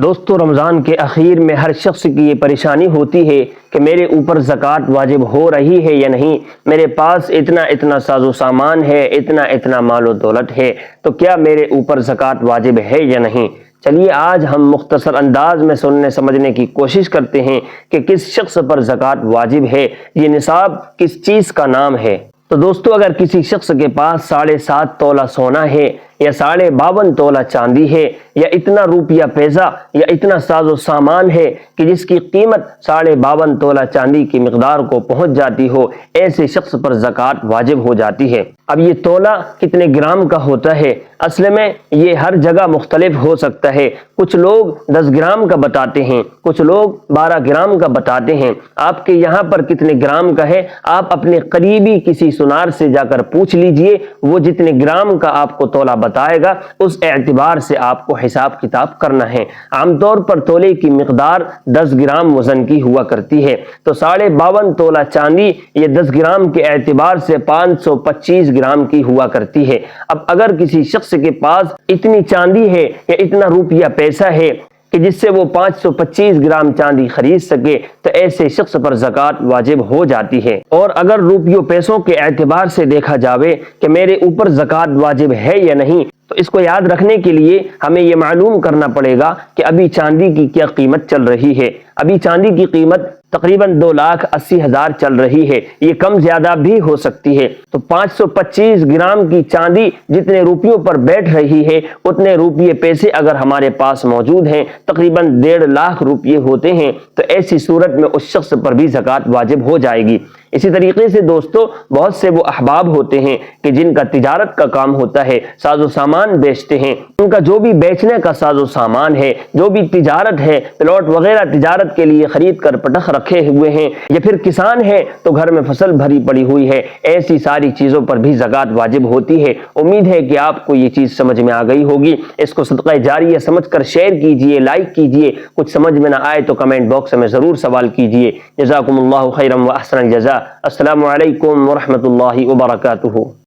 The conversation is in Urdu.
دوستو رمضان کے اخیر میں ہر شخص کی یہ پریشانی ہوتی ہے کہ میرے اوپر زکوٰۃ واجب ہو رہی ہے یا نہیں، میرے پاس اتنا ساز و سامان ہے، اتنا مال و دولت ہے، تو کیا میرے اوپر زکوٰۃ واجب ہے یا نہیں؟ چلیے آج ہم مختصر انداز میں سننے سمجھنے کی کوشش کرتے ہیں کہ کس شخص پر زکوٰۃ واجب ہے، یہ نصاب کس چیز کا نام ہے۔ تو دوستو اگر کسی شخص کے پاس 7.5 تولہ سونا ہے یا 52.5 تولہ چاندی ہے یا اتنا روپیہ پیسہ یا اتنا ساز و سامان ہے کہ جس کی قیمت 52.5 تولہ چاندی کی مقدار کو پہنچ جاتی ہو، ایسے شخص پر زکوٰۃ واجب ہو جاتی ہے۔ اب یہ تولہ کتنے گرام کا ہوتا ہے؟ اصل میں یہ ہر جگہ مختلف ہو سکتا ہے، کچھ لوگ 10 گرام کا بتاتے ہیں، کچھ لوگ 12 گرام کا بتاتے ہیں۔ آپ کے یہاں پر کتنے گرام کا ہے آپ اپنے قریبی کسی سنار سے جا کر پوچھ لیجئے، وہ جتنے گرام کا آپ کو تولہ بتائے گا اس اعتبار سے آپ کو حساب کتاب کرنا ہے۔ عام طور پر تولے کی مقدار 10 گرام وزن کی ہوا کرتی ہے، تو 52.5 تولہ چاندی یہ 10 گرام کے اعتبار سے 525 گرام کی ہوا کرتی ہے۔ اب اگر کسی شخص کے پاس اتنی چاندی ہے یا اتنا روپیہ پیسہ ہے کہ جس سے وہ 525 گرام چاندی خرید سکے تو ایسے شخص پر زکوٰۃ واجب ہو جاتی ہے۔ اور اگر روپیوں پیسوں کے اعتبار سے دیکھا جاوے کہ میرے اوپر زکوٰۃ واجب ہے یا نہیں، تو اس کو یاد رکھنے کے لیے ہمیں یہ معلوم کرنا پڑے گا کہ ابھی چاندی کی کیا قیمت چل رہی ہے۔ ابھی چاندی کی قیمت تقریباً 2,80,000 چل رہی ہے، یہ کم زیادہ بھی ہو سکتی ہے۔ تو 525 گرام کی چاندی جتنے روپیوں پر بیٹھ رہی ہے اتنے روپیے پیسے اگر ہمارے پاس موجود ہیں، تقریباً 1.5 لاکھ روپیے ہوتے ہیں، تو ایسی صورت میں اس شخص پر بھی زکوٰۃ واجب ہو جائے گی۔ اسی طریقے سے دوستو بہت سے وہ احباب ہوتے ہیں کہ جن کا تجارت کا کام ہوتا ہے، ساز و سامان بیچتے ہیں، ان کا جو بھی بیچنے کا ساز و سامان ہے، جو بھی تجارت ہے، پلاٹ وغیرہ تجارت کے لیے خرید کر پٹخ رکھے ہوئے ہیں، یا پھر کسان ہے تو گھر میں فصل بھری پڑی ہوئی ہے، ایسی ساری چیزوں پر بھی زکوٰۃ واجب ہوتی ہے۔ امید ہے کہ آپ کو یہ چیز سمجھ میں آ گئی ہوگی۔ اس کو صدقہ جاریہ سمجھ کر شیئر کیجئے، لائک کیجئے، کچھ سمجھ میں نہ آئے تو کمنٹ باکس میں ضرور سوال کیجئے۔ جزاکم اللہ خیرا و احسن الجزاء۔ السلام علیکم ورحمۃ اللہ وبرکاتہ۔